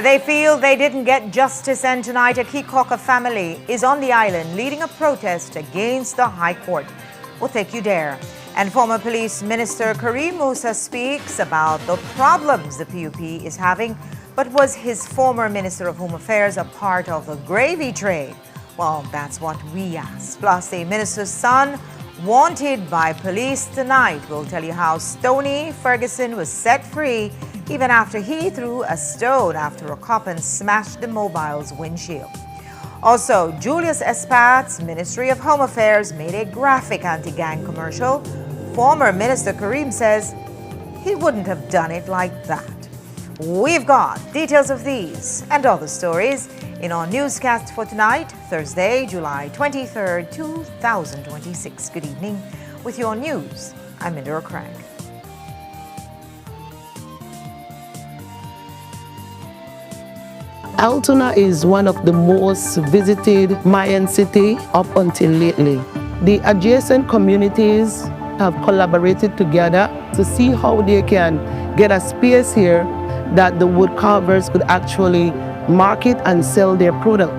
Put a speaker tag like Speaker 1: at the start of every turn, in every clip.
Speaker 1: They feel they didn't get justice, and tonight a Kikoka family is on the island leading a protest against the High Court. We'll take you there. And former Police Minister Kareem Musa speaks about the problems the PUP is having. But was his former Minister of Home Affairs a part of the gravy train? Well, that's what we asked. Plus, the minister's son wanted by police tonight. We'll tell you how Stoney Ferguson was set free even after he threw a stone after a cop and smashed the mobile's windshield. Also, Julius Espat's Ministry of Home Affairs made a graphic anti-gang commercial. Former Minister Kareem says he wouldn't have done it like that. We've got details of these and other stories in our newscast for tonight, Thursday, July 23rd, 2026. Good evening. With your news, I'm Indira Craig.
Speaker 2: Altoona is one of the most visited Mayan city up until lately. The adjacent communities have collaborated together to see how they can get a space here that the wood carvers could actually market and sell their product.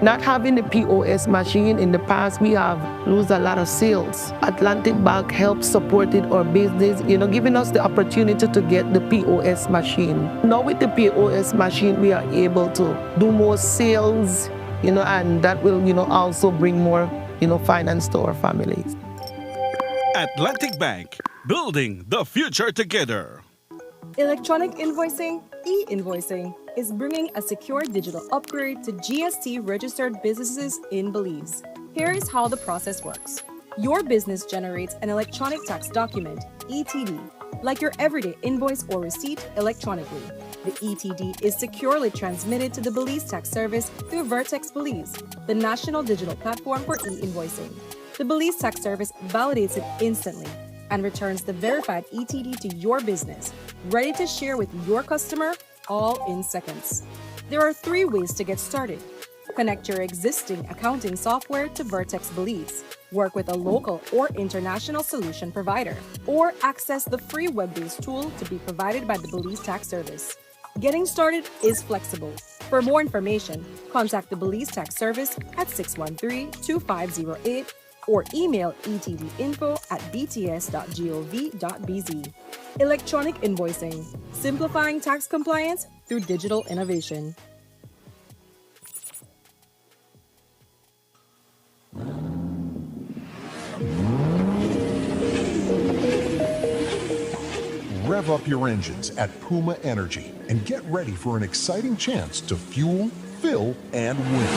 Speaker 2: Not having the POS machine in the past, we have lost a lot of sales. Atlantic Bank helped supported our business, giving us the opportunity to get the POS machine. Now with the POS machine, we are able to do more sales, and that will, also bring more, finance to our families.
Speaker 3: Atlantic Bank, building the future together.
Speaker 4: Electronic invoicing, e-invoicing, is bringing a secure digital upgrade to GST-registered businesses in Belize. Here is how the process works. Your business generates an electronic tax document, ETD, like your everyday invoice or receipt electronically. The ETD is securely transmitted to the Belize Tax Service through Vertex Belize, the national digital platform for e-invoicing. The Belize Tax Service validates it instantly and returns the verified ETD to your business, ready to share with your customer, all in seconds. There are 3 ways to get started. Connect your existing accounting software to Vertex Belize, work with a local or international solution provider, or access the free web-based tool to be provided by the Belize Tax Service. Getting started is flexible. For more information, contact the Belize Tax Service at 613-2508 or email etdinfo@bts.gov.bz. Electronic invoicing, simplifying tax compliance through digital innovation.
Speaker 5: Rev up your engines at Puma Energy and get ready for an exciting chance to fuel, fill, and win.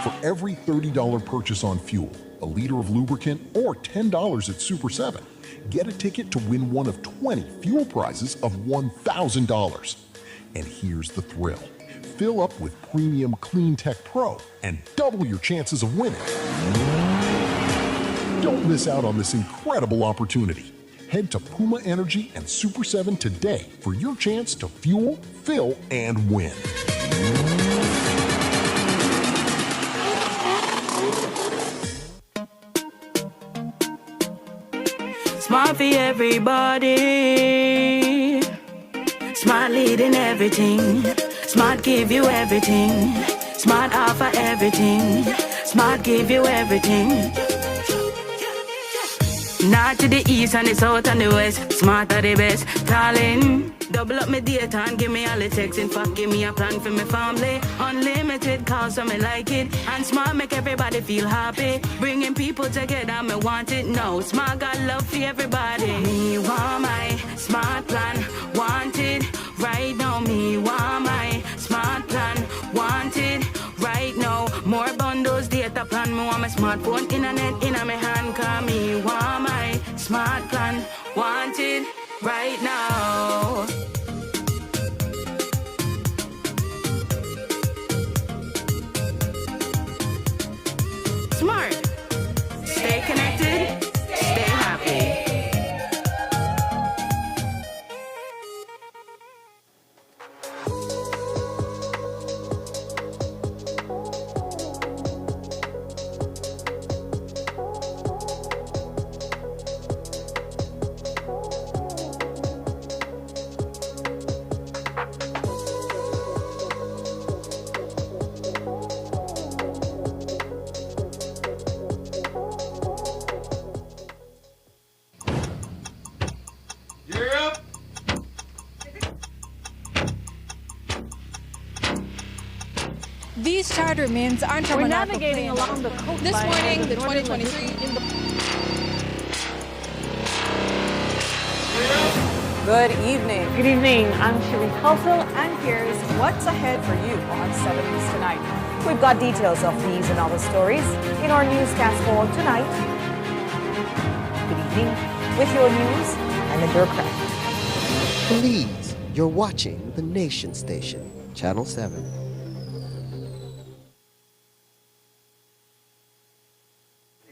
Speaker 5: For every $30 purchase on fuel, a liter of lubricant, or $10 at Super 7, get a ticket to win one of 20 fuel prizes of $1,000. And here's the thrill. Fill up with Premium Clean Tech Pro and double your chances of winning. Don't miss out on this incredible opportunity. Head to Puma Energy and Super 7 today for your chance to fuel, fill, and win.
Speaker 6: Smart for everybody. Smart leading everything. Smart give you everything. Smart offer everything. Smart give you everything. North to the east and the south and the west. Smart are the best. Darling, double up my data and give me all the text. In fact, give me a plan for my family. Unlimited calls, so me like it. And Smart make everybody feel happy. Bringing people together, me want it now. Smart got love for everybody. Me want my Smart plan. Want it right now. Me want my Smart plan. Want it right now. More bundles, data plan. Me want my smartphone, internet in my hand. Call me want my Smart plan. Want it right now. Smart. Stay connected. Stay happy.
Speaker 7: These charter mints aren't from
Speaker 8: We're
Speaker 7: an
Speaker 8: navigating along the coastline.
Speaker 7: This morning,
Speaker 8: of
Speaker 7: the
Speaker 8: northern
Speaker 7: 2023
Speaker 8: Lagoon.
Speaker 4: Good evening.
Speaker 8: Good evening. I'm Sharice Halsell,
Speaker 4: And here's what's ahead for you on 7 News Tonight.
Speaker 1: We've got details of these and other stories in our newscast for tonight. Good evening with your news and the Durcraft.
Speaker 9: Please, you're watching the Nation Station, Channel 7.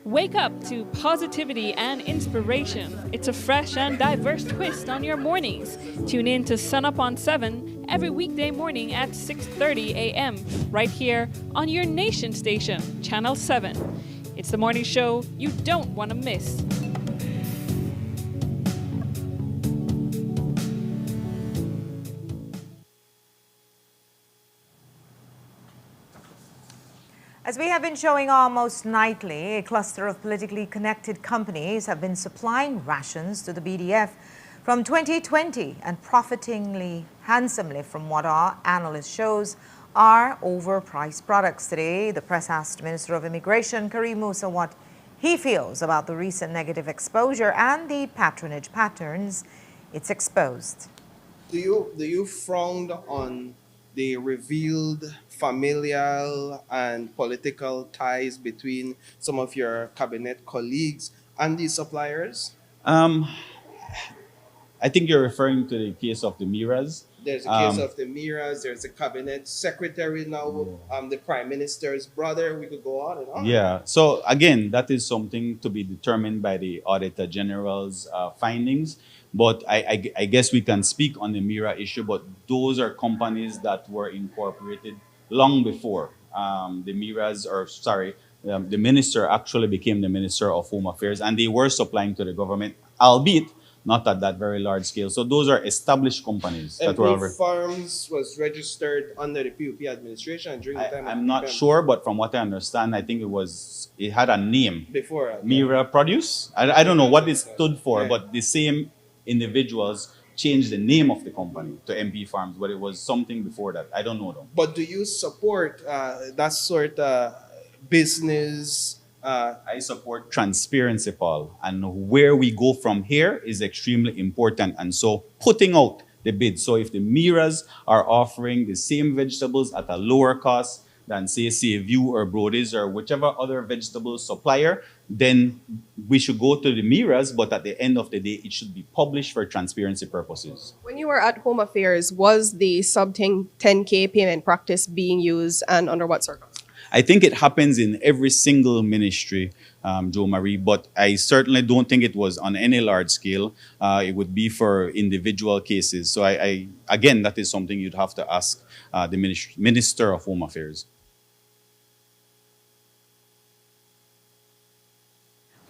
Speaker 10: Wake up to positivity and inspiration. It's a fresh and diverse twist on your mornings. Tune in to Sun Up on 7 every weekday morning at 6:30 a.m. right here on your Nation Station, Channel 7. It's the morning show you don't want to miss.
Speaker 1: As we have been showing almost nightly, a cluster of politically connected companies have been supplying rations to the BDF from 2020 and profiting handsomely from what our analyst shows are overpriced products. Today, the press asked Minister of Immigration Karim Musa what he feels about the recent negative exposure and the patronage patterns it's exposed.
Speaker 11: Do you frown on the revealed familial and political ties between some of your cabinet colleagues and these suppliers?
Speaker 12: I think you're referring to the case of the Miras.
Speaker 11: There's a case of the Miras. There's a cabinet secretary now, the prime minister's brother. We could go on and on.
Speaker 12: Yeah. So again, that is something to be determined by the Auditor General's findings. But I guess we can speak on the Mira issue, but those are companies that were incorporated long before the Miras, the minister actually became the Minister of Home Affairs, and they were supplying to the government, albeit not at that very large scale. So those are established companies that were
Speaker 11: Farms was registered under the PUP administration during the time.
Speaker 12: I'm not sure, but from what I understand, I think it had a name.
Speaker 11: Before.
Speaker 12: Mira Produce? I don't know what it stood for, but the same individuals changed the name of the company to MP Farms, but it was something before that. I don't know though.
Speaker 11: But do you support that sort of business?
Speaker 12: I support transparency, Paul, and where we go from here is extremely important. And so putting out the bid. So if the Miras are offering the same vegetables at a lower cost than say Seaview or Brody's or whichever other vegetable supplier, then we should go to the Miras, but at the end of the day, it should be published for transparency purposes.
Speaker 13: When you were at Home Affairs, was the sub 10K payment practice being used, and under what circumstances?
Speaker 12: I think it happens in every single ministry, Joe Marie, but I certainly don't think it was on any large scale. It would be for individual cases. So again, that is something you'd have to ask the Minister of Home Affairs.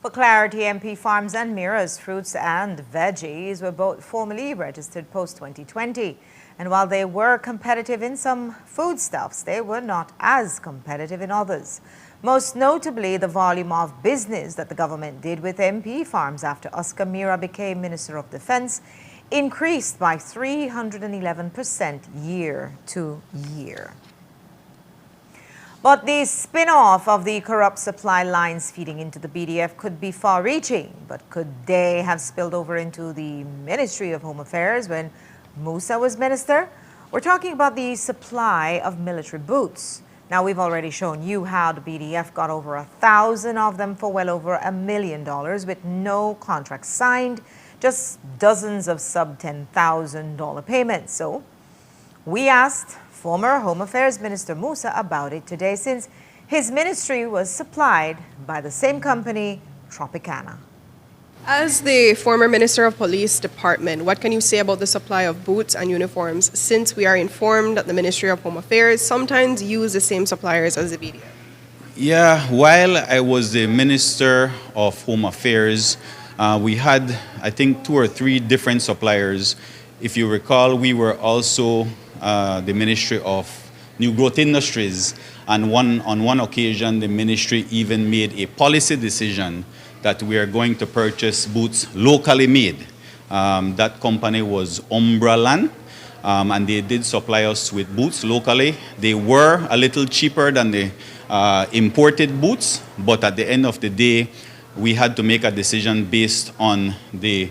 Speaker 1: For clarity, MP Farms and Mira's fruits and veggies were both formally registered post-2020. And while they were competitive in some foodstuffs, they were not as competitive in others. Most notably, the volume of business that the government did with MP Farms after Oscar Mira became Minister of Defense increased by 311% year to year. But the spin-off of the corrupt supply lines feeding into the BDF could be far-reaching. But could they have spilled over into the Ministry of Home Affairs when Musa was minister? We're talking about the supply of military boots. Now, we've already shown you how the BDF got over 1,000 of them for well over $1 million with no contract signed, just dozens of sub-$10,000 payments. So we asked former Home Affairs Minister Musa about it today, since his ministry was supplied by the same company, Tropicana.
Speaker 13: As the former Minister of Police Department, what can you say about the supply of boots and uniforms, since we are informed that the Ministry of Home Affairs sometimes use the same suppliers as the BDF?
Speaker 12: Yeah, while I was the Minister of Home Affairs, we had, I think, 2 or 3 different suppliers. If you recall, we were also the Ministry of New Growth Industries, and on one occasion, the ministry even made a policy decision that we are going to purchase boots locally made. That company was Umbraland, and they did supply us with boots locally. They were a little cheaper than the imported boots, but at the end of the day, we had to make a decision based on the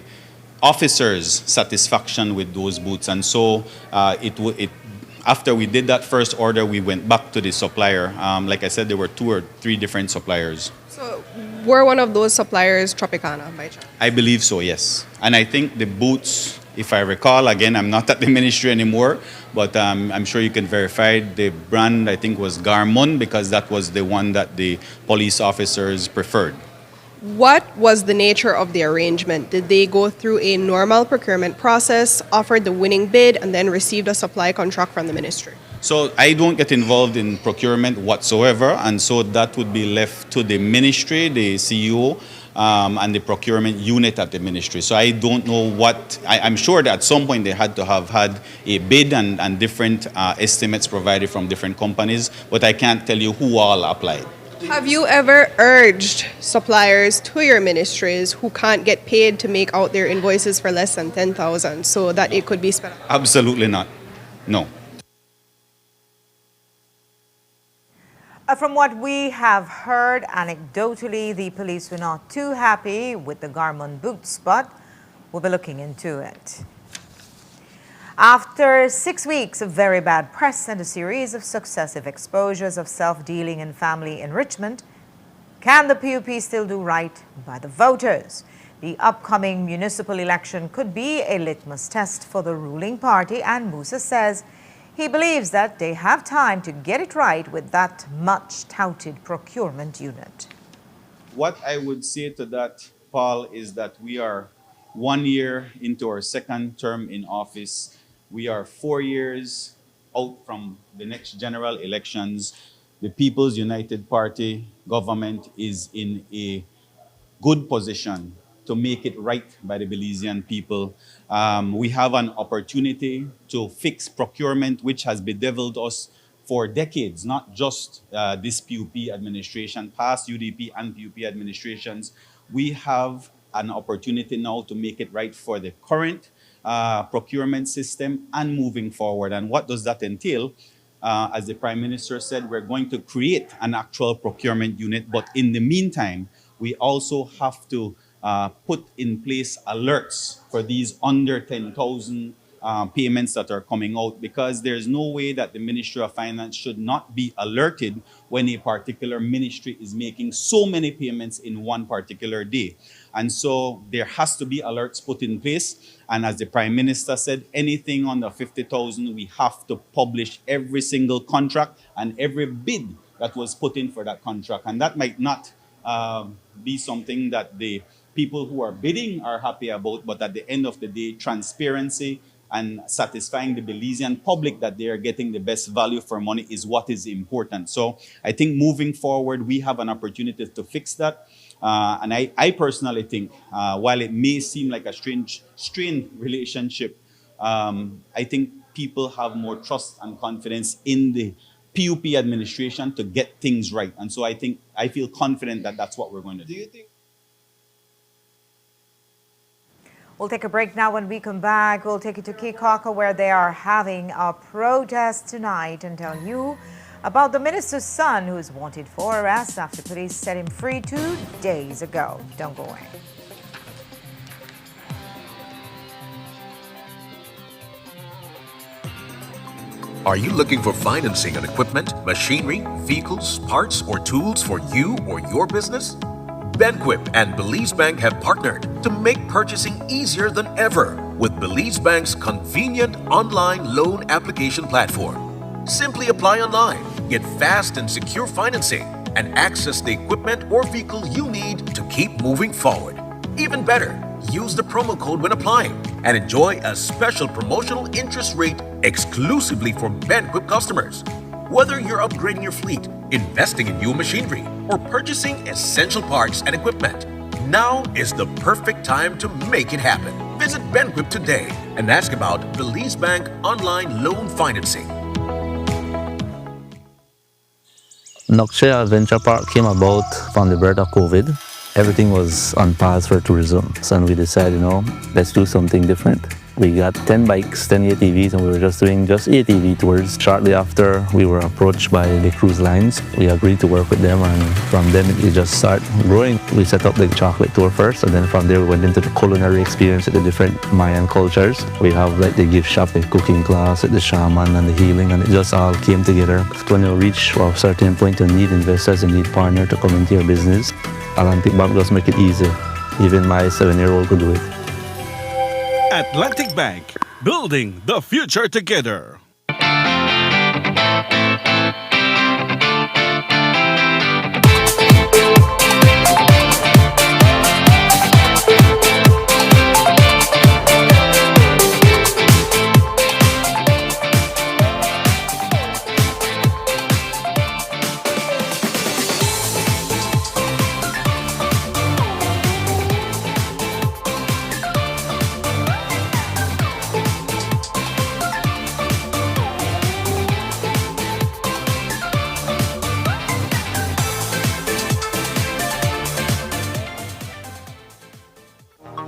Speaker 12: officers' satisfaction with those boots. And so after we did that first order, we went back to the supplier. Like I said, there were 2 or 3 different suppliers.
Speaker 13: So were one of those suppliers Tropicana by chance?
Speaker 12: I believe so, yes. And I think the boots, if I recall, again, I'm not at the ministry anymore, but I'm sure you can verify the brand, I think, was Garmon, because that was the one that the police officers preferred.
Speaker 13: What was the nature of the arrangement? Did they go through a normal procurement process, offered the winning bid, and then received a supply contract from the ministry?
Speaker 12: So I don't get involved in procurement whatsoever, and so that would be left to the ministry, the CEO, and the procurement unit at the ministry. So I don't know what, I'm sure that at some point they had to have had a bid and different estimates provided from different companies, but I can't tell you who all applied.
Speaker 13: Have you ever urged suppliers to your ministries who can't get paid to make out their invoices for less than 10,000 so that it could be spent?
Speaker 12: Absolutely not. No.
Speaker 1: From what we have heard anecdotally, the police were not too happy with the Garmon boots, but we'll be looking into it. After 6 weeks of very bad press and a series of successive exposures of self-dealing and family enrichment, can the PUP still do right by the voters? The upcoming municipal election could be a litmus test for the ruling party, and Musa says he believes that they have time to get it right with that much-touted procurement unit.
Speaker 12: What I would say to that, Paul, is that we are 1 year into our second term in office. We are 4 years out from the next general elections. The People's United Party government is in a good position to make it right by the Belizean people. We have an opportunity to fix procurement, which has bedeviled us for decades, not just this PUP administration, past UDP and PUP administrations. We have an opportunity now to make it right for the current procurement system and moving forward. And what does that entail? As the Prime Minister said, we're going to create an actual procurement unit, but in the meantime, we also have to put in place alerts for these under 10,000 payments that are coming out, because there's no way that the Ministry of Finance should not be alerted when a particular ministry is making so many payments in one particular day. And so there has to be alerts put in place. And as the Prime Minister said, anything under 50,000, we have to publish every single contract and every bid that was put in for that contract. And that might not be something that the people who are bidding are happy about, but at the end of the day, transparency and satisfying the Belizean public that they are getting the best value for money is what is important. So I think moving forward, we have an opportunity to fix that. And I personally think, while it may seem like a strained relationship, I think people have more trust and confidence in the PUP administration to get things right. And so I feel confident that that's what we're going to do.
Speaker 11: Do you think?
Speaker 1: We'll take a break now. When we come back, we'll take you to Kikaka, where they are having a protest tonight, and tell you about the minister's son who is wanted for arrest after police set him free 2 days ago. Don't go away.
Speaker 7: Are you looking for financing on equipment, machinery, vehicles, parts, or tools for you or your business? Benquip and Belize Bank have partnered to make purchasing easier than ever with Belize Bank's convenient online loan application platform. Simply apply online, get fast and secure financing, and access the equipment or vehicle you need to keep moving forward. Even better, use the promo code when applying and enjoy a special promotional interest rate exclusively for Benquip customers. Whether you're upgrading your fleet, investing in new machinery, or purchasing essential parts and equipment, now is the perfect time to make it happen. Visit Benquip today and ask about Belize Bank online loan financing.
Speaker 14: Nokshe Adventure Park came about from the birth of COVID. Everything was on pause for tourism. So we decided, let's do something different. We got 10 bikes, 10 ATVs, and we were just doing ATV tours. Shortly after, we were approached by the cruise lines. We agreed to work with them, and from then it just started growing. We set up the chocolate tour first, and then from there we went into the culinary experience at the different Mayan cultures. We have like the gift shop, the cooking class, the shaman, and the healing, and it just all came together. When you reach a certain point, you need investors, you need partners to come into your business. Atlantic Bank just make it easy. Even my 7-year-old could do it.
Speaker 3: Atlantic Bank, building the future together.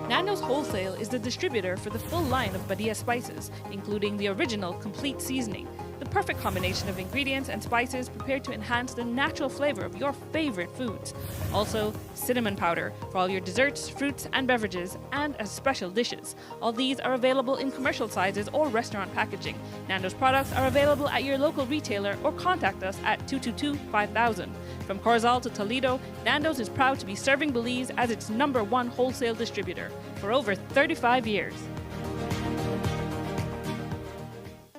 Speaker 10: Nando's Wholesale is the distributor for the full line of Badia spices, including the original complete seasoning, the perfect combination of ingredients and spices prepared to enhance the natural flavor of your favorite foods. Also, cinnamon powder for all your desserts, fruits, and beverages, and as special dishes. All these are available in commercial sizes or restaurant packaging. Nando's products are available at your local retailer or contact us at 222-5000. From Corzal to Toledo, Nando's is proud to be serving Belize as its #1 wholesale distributor for over 35 years.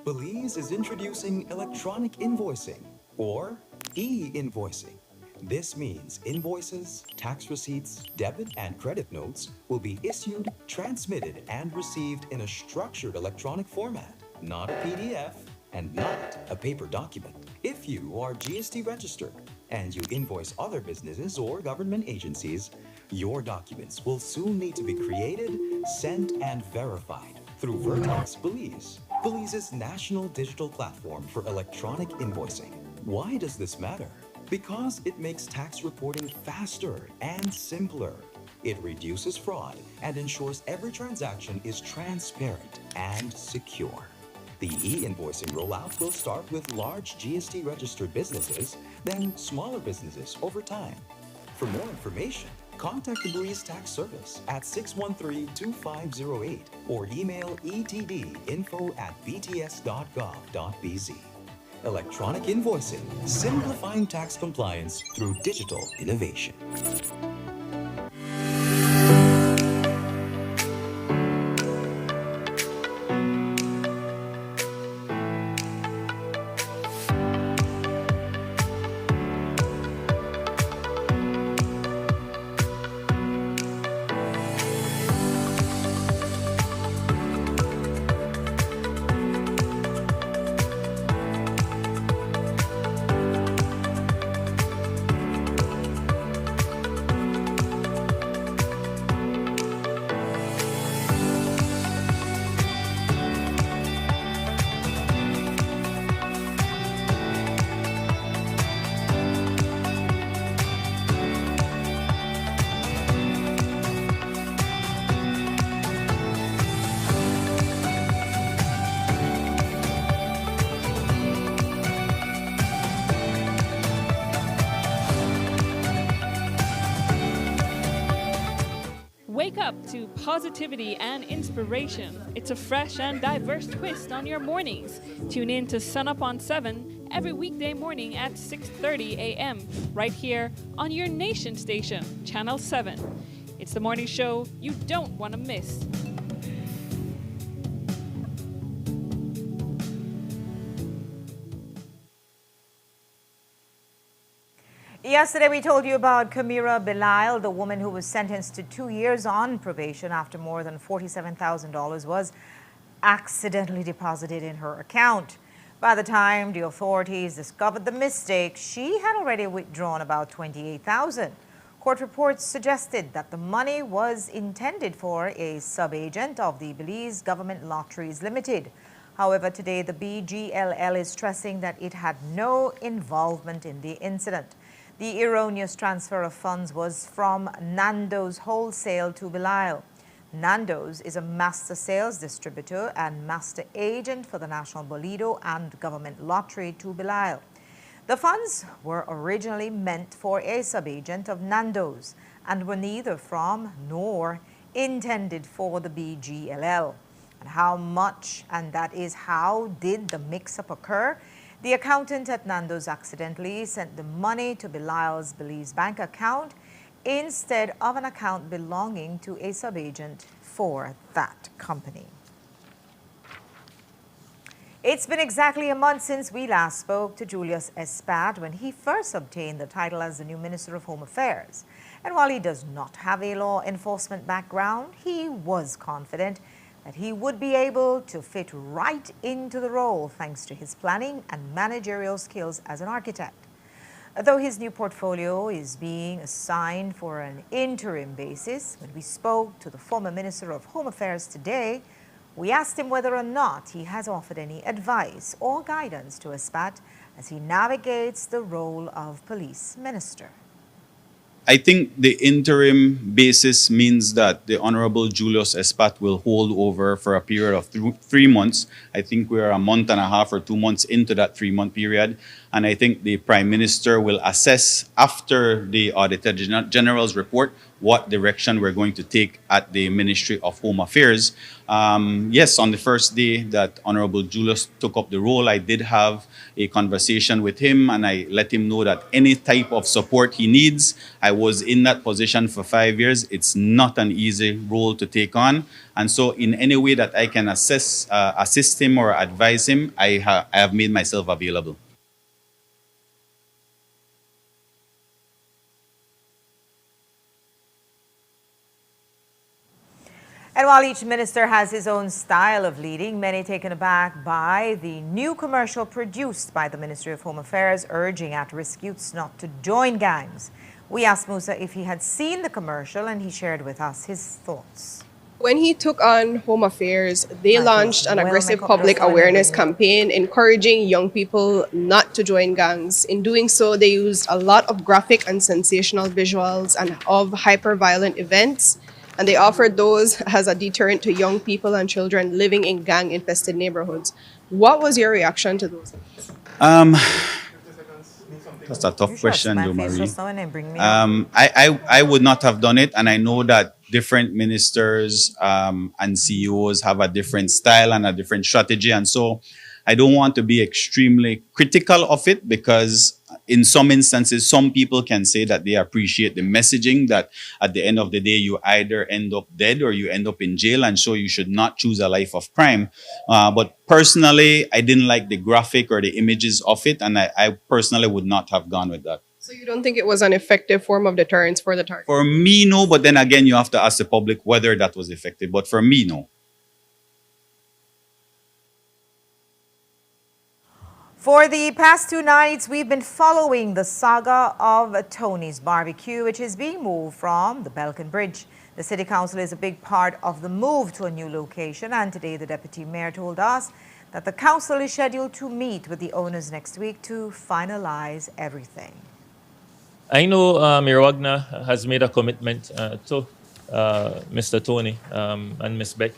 Speaker 15: Belize is introducing electronic invoicing, or e-invoicing. This means invoices, tax receipts, debit and credit notes will be issued, transmitted, and received in a structured electronic format, not a PDF and not a paper document. If you are GST registered and you invoice other businesses or government agencies, your documents will soon need to be created, sent, and verified through Vertex Belize, Belize's national digital platform for electronic invoicing. Why does this matter? Because it makes tax reporting faster and simpler. It reduces fraud and ensures every transaction is transparent and secure. The e-invoicing rollout will start with large GST registered businesses, then smaller businesses over time. For more information, contact the Belize Tax Service at 613-2508 or email etdinfo@bts.gov.bz. Electronic invoicing, simplifying tax compliance through digital innovation.
Speaker 10: Wake up to positivity and inspiration. It's a fresh and diverse twist on your mornings. Tune in to Sun Up on 7 every weekday morning at 6:30 a.m. right here on your nation station, Channel 7. It's the morning show you don't want to miss.
Speaker 1: Yesterday, we told you about Kamira Belial, the woman who was sentenced to 2 years on probation after more than $47,000 was accidentally deposited in her account. By the time the authorities discovered the mistake, she had already withdrawn about $28,000. Court reports suggested that the money was intended for a sub-agent of the Belize Government Lotteries Limited. However, today the BGLL is stressing that it had no involvement in the incident. The erroneous transfer of funds was from Nando's Wholesale to Belial. Nando's is a master sales distributor and master agent for the National Bolido and Government Lottery to Belial. The funds were originally meant for a sub-agent of Nando's and were neither from nor intended for the BGLL. And how much, and that is how did the mix-up occur? The accountant at Nando's accidentally sent the money to Belial's Belize Bank account instead of an account belonging to a sub-agent for that company. It's been exactly a month since we last spoke to Julius Espat when he first obtained the title as the new Minister of Home Affairs. And while he does not have a law enforcement background, he was confident that he would be able to fit right into the role thanks to his planning and managerial skills as an architect. Though his new portfolio is being assigned for an interim basis, when we spoke to the former Minister of Home Affairs today, we asked him whether or not he has offered any advice or guidance to Espat as he navigates the role of police minister.
Speaker 12: I think the interim basis means that the Honorable Julius Espat will hold over for a period of 3 months. I think we are a month and a half or 2 months into that 3-month period. And I think the Prime Minister will assess after the Auditor General's report what direction we're going to take at the Ministry of Home Affairs. Yes, on the first day that Honorable Julius took up the role, I did have a conversation with him and I let him know that any type of support he needs, I was in that position for 5 years. It's not an easy role to take on. And so in any way that I can assist him or advise him, I have made myself available.
Speaker 1: And while each minister has his own style of leading, many taken aback by the new commercial produced by the Ministry of Home Affairs urging at-risk youths not to join gangs. We asked Musa if he had seen the commercial and he shared with us his thoughts.
Speaker 13: When he took on Home Affairs, they launched an aggressive public awareness campaign encouraging young people not to join gangs. In doing so, they used a lot of graphic and sensational visuals and of hyper-violent events, and they offered those as a deterrent to young people and children living in gang-infested neighborhoods. What was your reaction to those?
Speaker 12: That's a tough question, Jo Marie. I would not have done it, and I know that different ministers and CEOs have a different style and a different strategy, and so I don't want to be extremely critical of it because in some instances, some people can say that they appreciate the messaging that at the end of the day, you either end up dead or you end up in jail, and so you should not choose a life of crime. But personally, I didn't like the graphic or the images of it, and I personally would not have gone with that.
Speaker 13: So you don't think it was an effective form of deterrence for the target?
Speaker 12: For me, no, but then again, you have to ask the public whether that was effective. But for me, no.
Speaker 1: For the past 2 nights, we've been following the saga of Tony's Barbecue, which is being moved from the Belkin Bridge. The City Council is a big part of the move to a new location, and today the Deputy Mayor told us that the Council is scheduled to meet with the owners next week to finalize everything.
Speaker 16: I know Mayor Wagner has made a commitment to Mr. Tony and Ms. Beck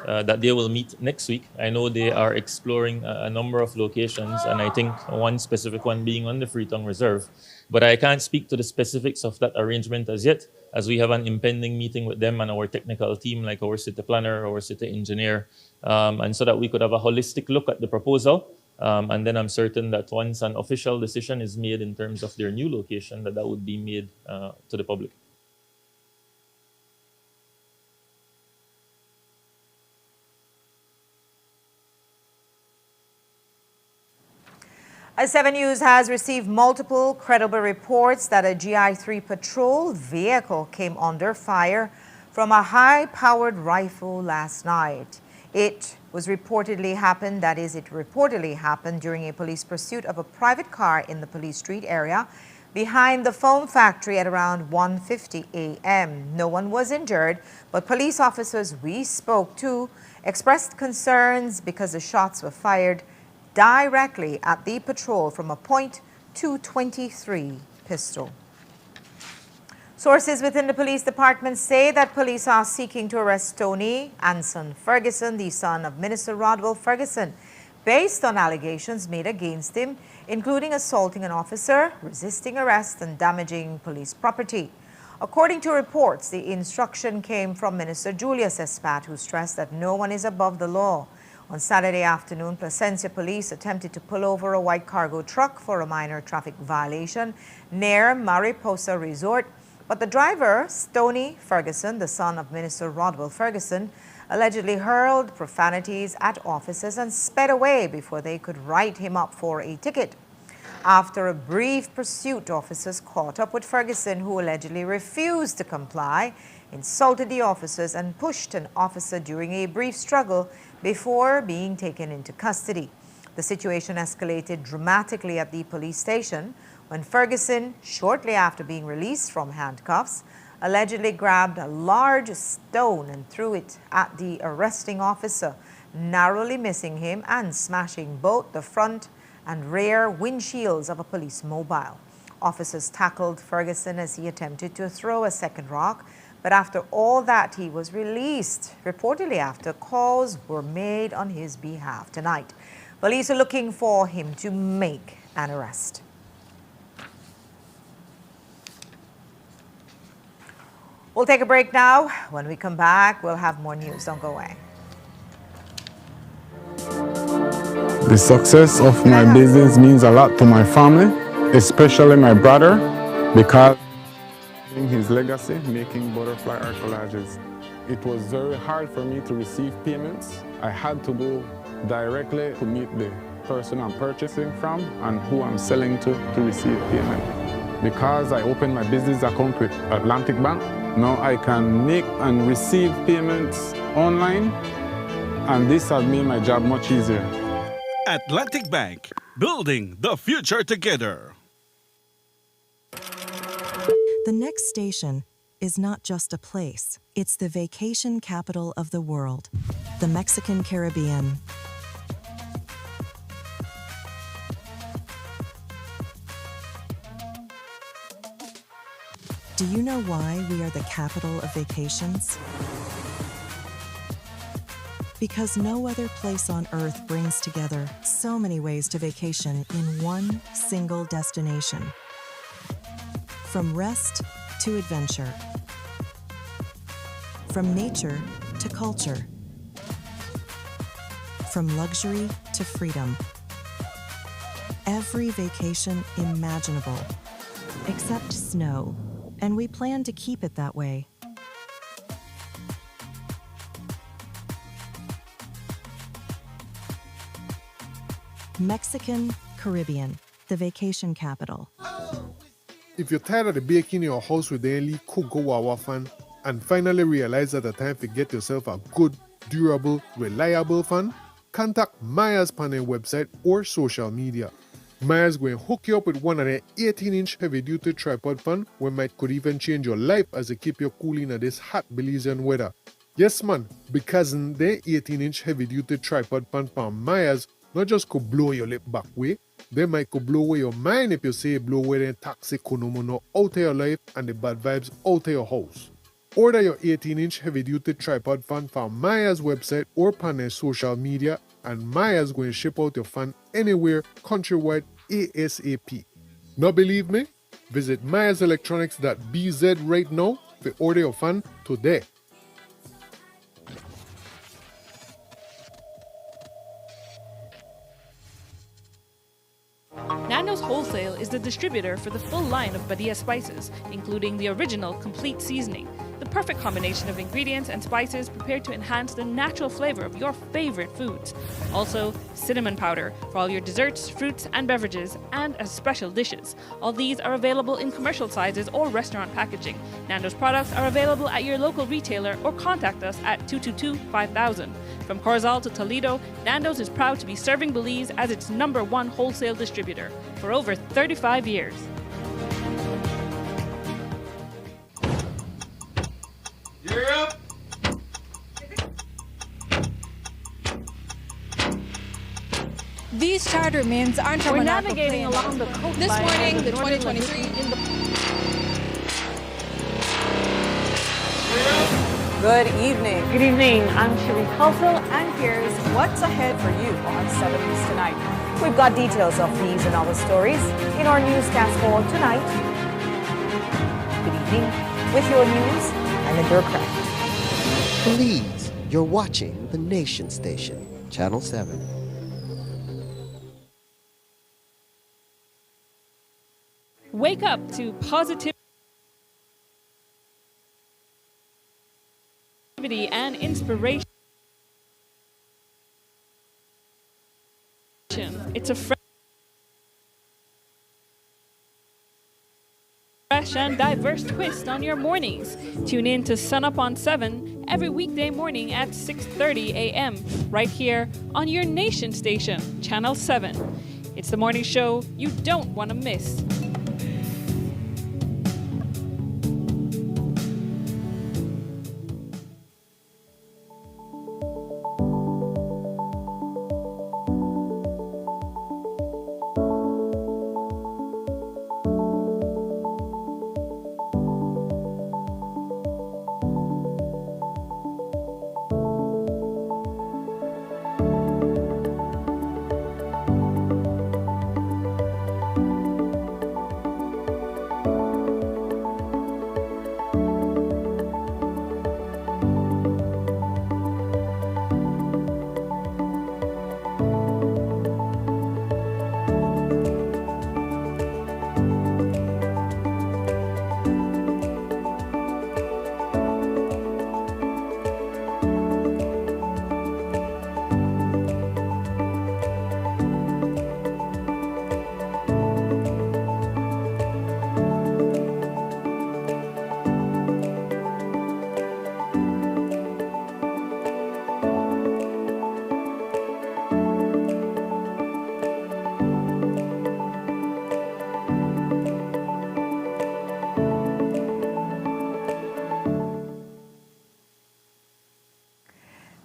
Speaker 16: that they will meet next week. I know they are exploring a number of locations, and I think one specific one being on the Freetown Reserve. But I can't speak to the specifics of that arrangement as yet, as we have an impending meeting with them and our technical team, like our city planner, our city engineer, and so that we could have a holistic look at the proposal. And then I'm certain that once an official decision is made in terms of their new location, that would be made to the public.
Speaker 1: A7 News has received multiple credible reports that a GI-3 patrol vehicle came under fire from a high-powered rifle last night. It reportedly happened during a police pursuit of a private car in the Police Street area behind the foam factory at around 1:50 a.m. No one was injured, but police officers we spoke to expressed concerns because the shots were fired directly at the patrol from a .223 pistol. Sources within the police department say that police are seeking to arrest Tony Anson Ferguson, the son of Minister Rodwell Ferguson, based on allegations made against him, including assaulting an officer, resisting arrest, and damaging police property. According to reports, the instruction came from Minister Julius Espat, who stressed that no one is above the law. On Saturday afternoon, Placencia police attempted to pull over a white cargo truck for a minor traffic violation near Mariposa Resort, but the driver, Tony Ferguson, the son of Minister Rodwell Ferguson, allegedly hurled profanities at officers and sped away before they could write him up for a ticket. After a brief pursuit, officers caught up with Ferguson, who allegedly refused to comply, insulted the officers, and pushed an officer during a brief struggle before being taken into custody. The situation escalated dramatically at the police station when Ferguson, shortly after being released from handcuffs, allegedly grabbed a large stone and threw it at the arresting officer, narrowly missing him and smashing both the front and rear windshields of a police mobile. Officers tackled Ferguson as he attempted to throw a second rock, but after all that, he was released, reportedly after calls were made on his behalf. Tonight, police are looking for him to make an arrest. We'll take a break now. When we come back, we'll have more news. Don't go away.
Speaker 17: The success of my business means a lot to my family, especially my brother, because his legacy making butterfly art collages. It was very hard for me to receive payments. I had to go directly to meet the person I'm purchasing from and who I'm selling to receive payment. Because I opened my business account with Atlantic Bank, now I can make and receive payments online, and this has made my job much easier.
Speaker 3: Atlantic Bank, building the future together.
Speaker 18: The next station is not just a place, it's the vacation capital of the world, the Mexican Caribbean. Do you know why we are the capital of vacations? Because no other place on earth brings together so many ways to vacation in one single destination. From rest to adventure. From nature to culture. From luxury to freedom. Every vacation imaginable, except snow, and we plan to keep it that way. Mexican Caribbean, the vacation capital.
Speaker 19: If you're tired of the baking in your house with daily cook go wawa fan and finally realize that the time to get yourself a good, durable, reliable fan, contact Myers Panel website or social media. Myers going to hook you up with one of their 18-inch heavy-duty tripod fan where might could even change your life as they keep you cool in this hot Belizean weather. Yes man, because their 18-inch heavy-duty tripod fan from Myers not just could blow your lip back way, they might could blow away your mind if you say blow away the toxic konomono out of your life and the bad vibes out of your house. Order your 18-inch heavy-duty tripod fan from Myers website or on their social media, and Myers going to ship out your fan anywhere countrywide ASAP. Not believe me? Visit myerselectronics.bz right now to order your fan today.
Speaker 10: Nando's Wholesale is the distributor for the full line of Badia spices, including the original complete seasoning, the perfect combination of ingredients and spices prepared to enhance the natural flavor of your favorite foods. Also, cinnamon powder for all your desserts, fruits, and beverages, and as special dishes. All these are available in commercial sizes or restaurant packaging. Nando's products are available at your local retailer or contact us at 222-5000. From Corozal to Toledo, Nando's is proud to be serving Belize as its #1 wholesale distributor for over 35 years.
Speaker 20: You're up.
Speaker 21: These charter means aren't
Speaker 8: We're navigating along the coastline.
Speaker 21: This morning, the 2023
Speaker 8: Good evening. Good evening. I'm Sheree Culsel, and here's what's ahead for you on 7 News tonight.
Speaker 1: We've got details of these and other stories in our newscast for tonight. Good evening. With your news, I'm Linda Craft.
Speaker 9: Please, you're watching the Nation Station, Channel 7.
Speaker 10: Wake up to positivity and inspiration. It's a fresh and diverse twist on your mornings. Tune in to Sun Up on 7 every weekday morning at 6:30 a.m. right here on your Nation Station, Channel 7. It's the morning show you don't want to miss.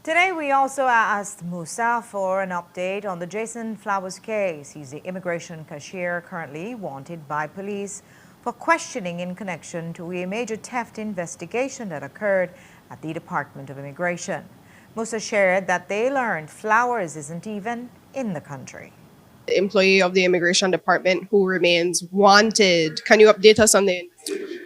Speaker 1: Today, we also asked Musa for an update on the Jason Flowers case. He's the immigration cashier currently wanted by police for questioning in connection to a major theft investigation that occurred at the Department of Immigration. Musa shared that they learned Flowers isn't even in the country.
Speaker 13: The employee of the Immigration Department who remains wanted. Can you update us on the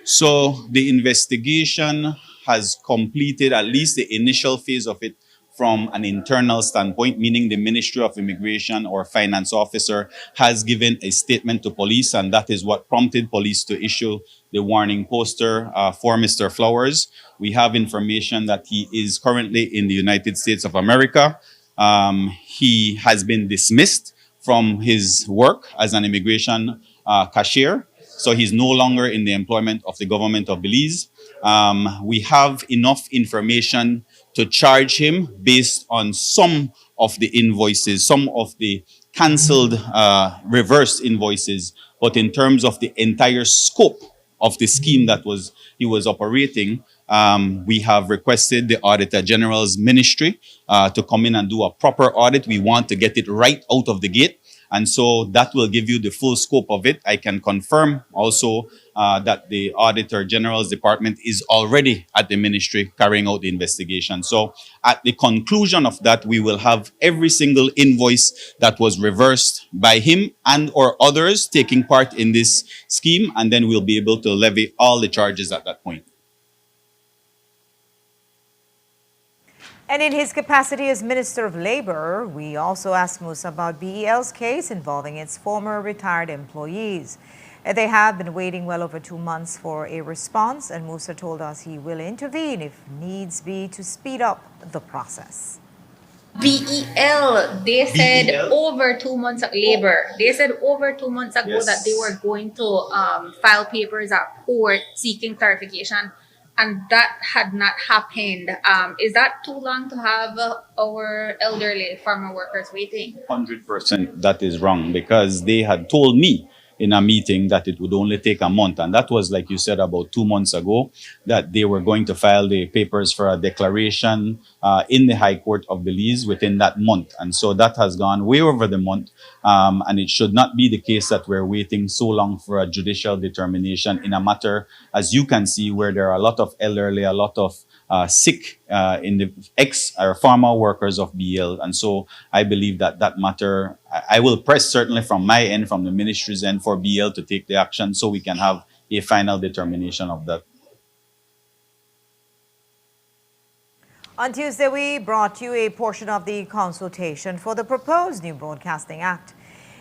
Speaker 12: So the investigation has completed at least the initial phase of it from an internal standpoint, meaning the Ministry of Immigration or Finance Officer has given a statement to police, and that is what prompted police to issue the warning poster for Mr. Flowers. We have information that he is currently in the United States of America. He has been dismissed from his work as an immigration cashier. So he's no longer in the employment of the government of Belize. We have enough information to charge him based on some of the invoices, some of the canceled reverse invoices. But in terms of the entire scope of the scheme that he was operating, we have requested the Auditor General's ministry to come in and do a proper audit. We want to get it right out of the gate. And so that will give you the full scope of it. I can confirm also that the Auditor General's Department is already at the ministry carrying out the investigation. So at the conclusion of that, we will have every single invoice that was reversed by him and or others taking part in this scheme, and then we'll be able to levy all the charges at that point.
Speaker 1: And in his capacity as Minister of Labor, we also asked Musa about BEL's case involving its former retired employees. They have been waiting well over 2 months for a response, and Musa told us he will intervene if needs be to speed up the process.
Speaker 21: BEL, they said over 2 months of labor. They said over 2 months ago that they were going to file papers at court seeking clarification. And that had not happened. Is that too long to have our elderly farmer workers waiting?
Speaker 12: 100% that is wrong, because they had told me in a meeting that it would only take a month. And that was, like you said, about 2 months ago, that they were going to file the papers for a declaration in the High Court of Belize within that month. And so that has gone way over the month. And it should not be the case that we're waiting so long for a judicial determination in a matter, as you can see, where there are a lot of elderly, a lot of sick in the or former workers of BL. And so I believe that that matter, I will press certainly from my end, from the ministry's end, for BL to take the action so we can have a final determination of that.
Speaker 1: On Tuesday, we brought you a portion of the consultation for the proposed new Broadcasting Act.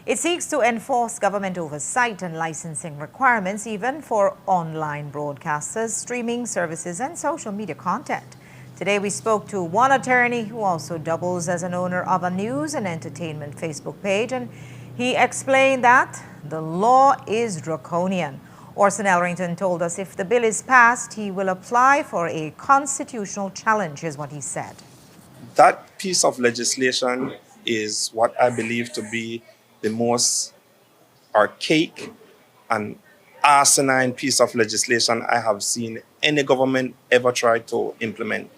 Speaker 1: It seeks to enforce government oversight and licensing requirements even for online broadcasters, streaming services, and social media content. Today, we spoke to one attorney who also doubles as an owner of a news and entertainment Facebook page, and he explained that the law is draconian. Orson Elrington told us if the bill is passed, he will apply for a constitutional challenge, is what he said.
Speaker 2: That piece of legislation is what I believe to be the most archaic and asinine piece of legislation I have seen any government ever try to implement.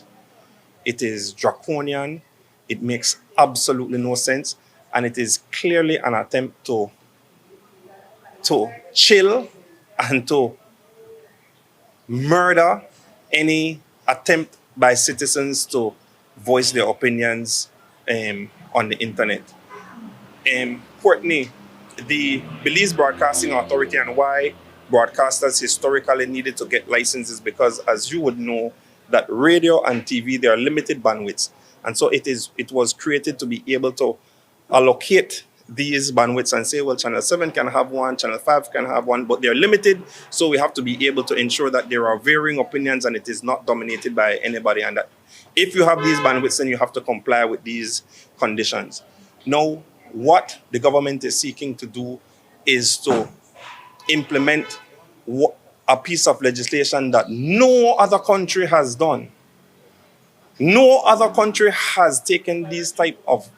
Speaker 2: It is draconian, it makes absolutely no sense, and it is clearly an attempt to chill and to murder any attempt by citizens to voice their opinions on the internet. Courtney, the Belize Broadcasting Authority, and why broadcasters historically needed to get licenses, because as you would know, that radio and TV, there are limited bandwidths. And so it was created to be able to allocate these bandwidths and say, well, Channel 7 can have one, Channel 5 can have one, but they're limited. So we have to be able to ensure that there are varying opinions and it is not dominated by anybody. And that if you have these bandwidths, then you have to comply with these conditions. Now, what the government is seeking to do is to implement a piece of legislation that no other country has done. No other country has taken these type of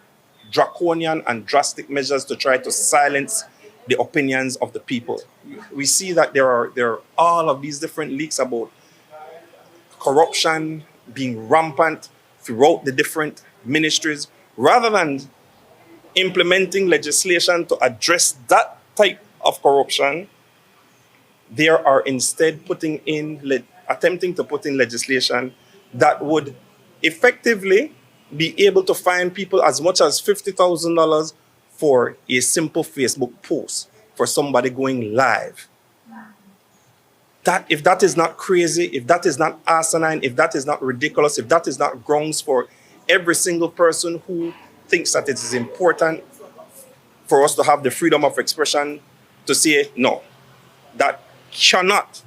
Speaker 2: draconian and drastic measures to try to silence the opinions of the people. We see that there are all of these different leaks about corruption being rampant throughout the different ministries. Rather than implementing legislation to address that type of corruption, they are instead attempting to put in legislation that would effectively be able to fine people as much as $50,000 for a simple Facebook post, for somebody going live. If that is not crazy, if that is not asinine, if that is not ridiculous, if that is not grounds for every single person who thinks that it is important for us to have the freedom of expression to say, no, that cannot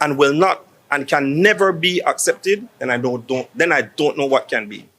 Speaker 2: and will not and can never be accepted, then I don't know what can be.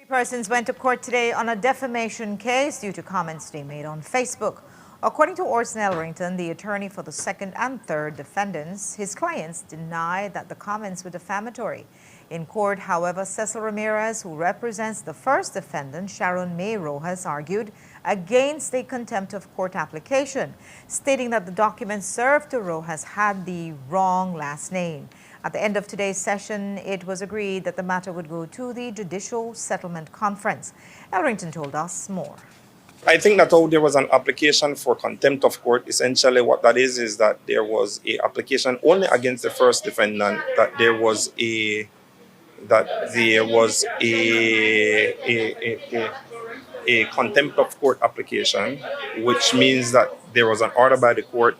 Speaker 1: Persons went to court today on a defamation case due to comments they made on Facebook. According to Orson Elrington, the attorney for the second and third defendants, his clients denied that the comments were defamatory. In court, however, Cecil Ramirez, who represents the first defendant, Sharon May Rojas, argued against a contempt of court application, stating that the documents served to Rojas had the wrong last name. At the end of today's session, it was agreed that the matter would go to the Judicial Settlement Conference. Elrington told us more.
Speaker 2: I think that there was an application for contempt of court. Essentially what that is that there was a application only against the first defendant, that there was a contempt of court application, which means that there was an order by the court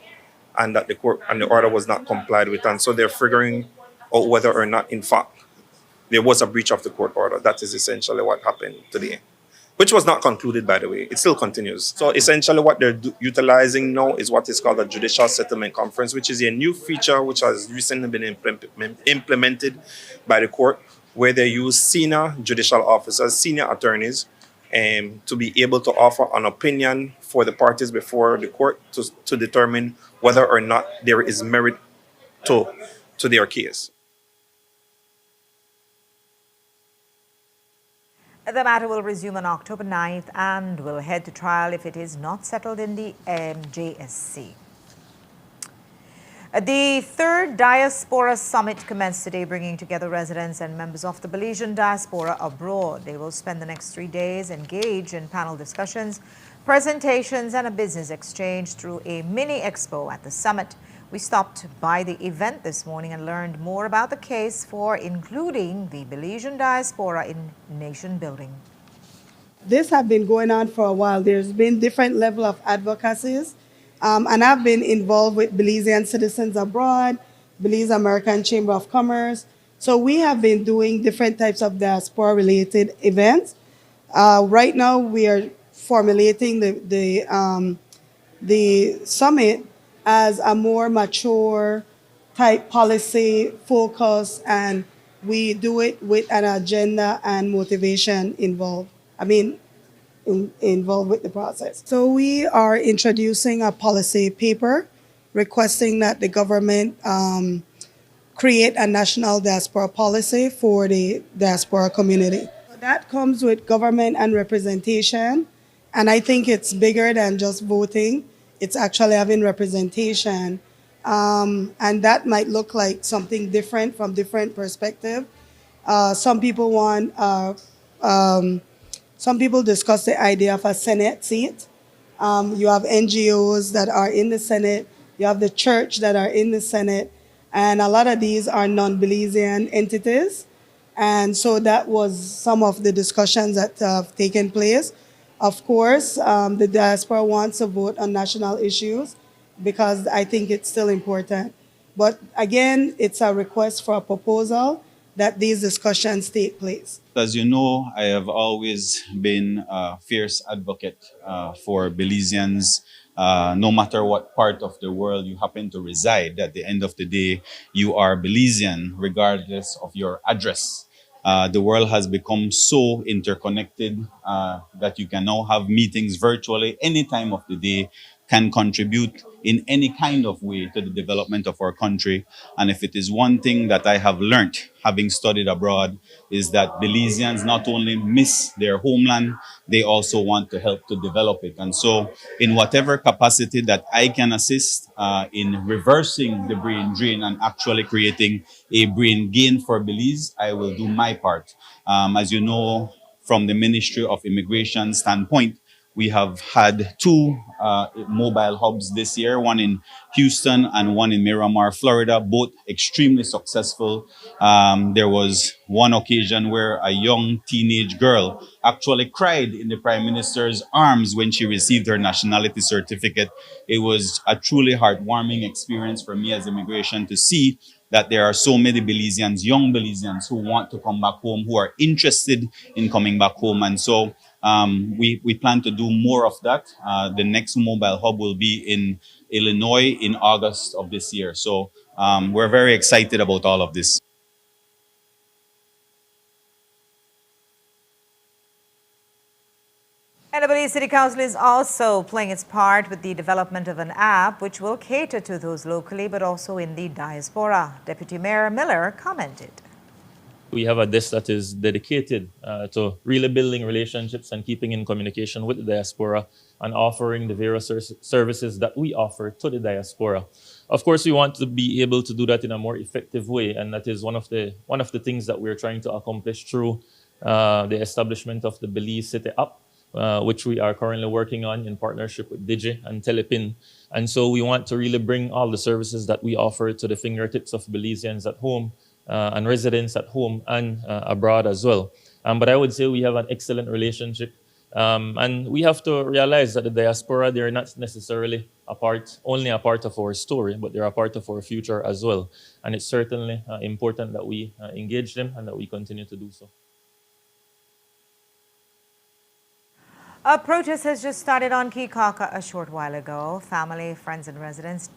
Speaker 2: and that the court and the order was not complied with. And so they're figuring out whether or not, in fact, there was a breach of the court order. That is essentially what happened today, which was not concluded, by the way. It still continues. So essentially what they're utilizing now is what is called a Judicial Settlement Conference, which is a new feature which has recently been implemented by the court, where they use senior judicial officers, senior attorneys, to be able to offer an opinion for the parties before the court to determine whether or not there is merit to their case.
Speaker 1: The matter will resume on October 9th and will head to trial if it is not settled in the MJSC. The third Diaspora Summit commenced today, bringing together residents and members of the Belizean diaspora abroad. They will spend the next 3 days engaged in panel discussions, presentations, and a business exchange through a mini expo at the summit. We stopped by the event this morning and learned more about the case for including the Belizean diaspora in nation building.
Speaker 5: This has been going on for a while. There's been different level of advocacies, and I've been involved with Belizean Citizens Abroad, Belize American Chamber of Commerce. So we have been doing different types of diaspora-related events. Right now, we are formulating the summit as a more mature type policy focus, and we do it with an agenda and motivation involved. Involved with the process. So we are introducing a policy paper requesting that the government create a national diaspora policy for the diaspora community. That comes with government and representation, and I think it's bigger than just voting. It's actually having representation, and that might look like something different from different perspectives. Some people want, some people discuss the idea of a Senate seat. You have NGOs that are in the Senate, you have the church that are in the Senate, and a lot of these are non-Belizean entities. And so that was some of the discussions that have taken place. Of course, the diaspora wants to vote on national issues because I think it's still important. But again, it's a request for a proposal that these discussions take place.
Speaker 12: As you know, I have always been a fierce advocate for Belizeans. No matter what part of the world you happen to reside, at the end of the day, you are Belizean regardless of your address. The world has become so interconnected that you can now have meetings virtually any time of the day, can contribute in any kind of way to the development of our country. And if it is one thing that I have learned, having studied abroad, is that Belizeans not only miss their homeland, they also want to help to develop it. And so in whatever capacity that I can assist in reversing the brain drain and actually creating a brain gain for Belize, I will do my part. As you know, from the Ministry of Immigration standpoint, we have had 2 mobile hubs this year, one in Houston and one in Miramar, Florida, both extremely successful. There was one occasion where a young teenage girl actually cried in the Prime Minister's arms when she received her nationality certificate. It was a truly heartwarming experience for me as immigration to see that there are so many Belizeans, young Belizeans, who want to come back home, who are interested in coming back home. And so we plan to do more of that. The next mobile hub will be in Illinois in August of this year. So we're very excited about all of this.
Speaker 1: And the Belize City Council is also playing its part with the development of an app which will cater to those locally but also in the diaspora. Deputy Mayor Miller commented.
Speaker 16: We have a desk that is dedicated to really building relationships and keeping in communication with the diaspora and offering the various services that we offer to the diaspora. Of course, we want to be able to do that in a more effective way, and that is one of the things that we're trying to accomplish through the establishment of the Belize City app, which we are currently working on in partnership with Digi and Telepin. And so we want to really bring all the services that we offer to the fingertips of Belizeans at home and residents at home and abroad as well. But I would say we have an excellent relationship. And we have to realize that the diaspora, they're not necessarily only a part of our story, but they're a part of our future as well. And it's certainly important that we engage them and that we continue to do so.
Speaker 1: A protest has just started on Keokuk a short while ago. Family, friends, and residents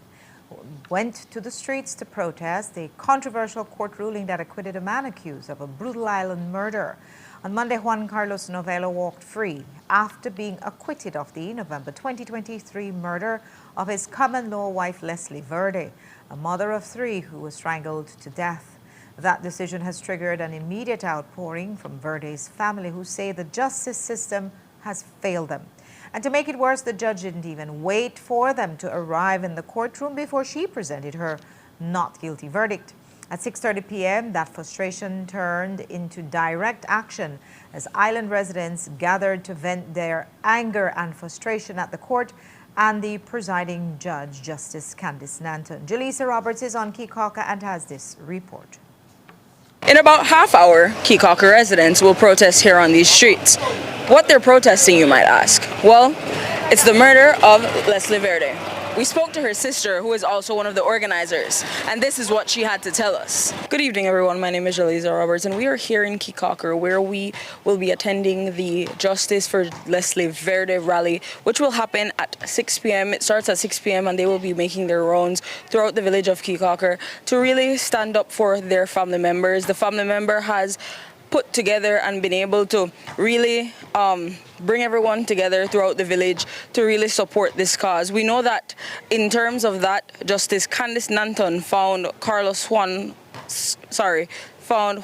Speaker 1: went to the streets to protest the controversial court ruling that acquitted a man accused of a brutal island murder. On Monday, Juan Carlos Novello walked free after being acquitted of the November 2023 murder of his common-law wife Leslie Verde, a mother of 3 who was strangled to death. That decision has triggered an immediate outpouring from Verde's family, who say the justice system has failed them. And to make it worse, the judge didn't even wait for them to arrive in the courtroom before she presented her not guilty verdict. At 6:30 p.m., that frustration turned into direct action as island residents gathered to vent their anger and frustration at the court and the presiding judge, Justice Candice Nanton. Jaleesa Roberts is on Kekauke and has this report.
Speaker 6: In about half hour, Kekauke residents will protest here on these streets. What they're protesting, you might ask? Well, it's the murder of Leslie Verde. We spoke to her sister, who is also one of the organizers, and this is what she had to tell us. Good evening, everyone. My name is Jaleesa Roberts, and we are here in Kekauke, where we will be attending the Justice for Leslie Verde rally, which will happen at 6 p.m. It starts at 6 p.m., and they will be making their rounds throughout the village of Kekauke to really stand up for their family members. The family member has put together and been able to really bring everyone together throughout the village to really support this cause. We know that in terms of that, Justice Candice Nanton found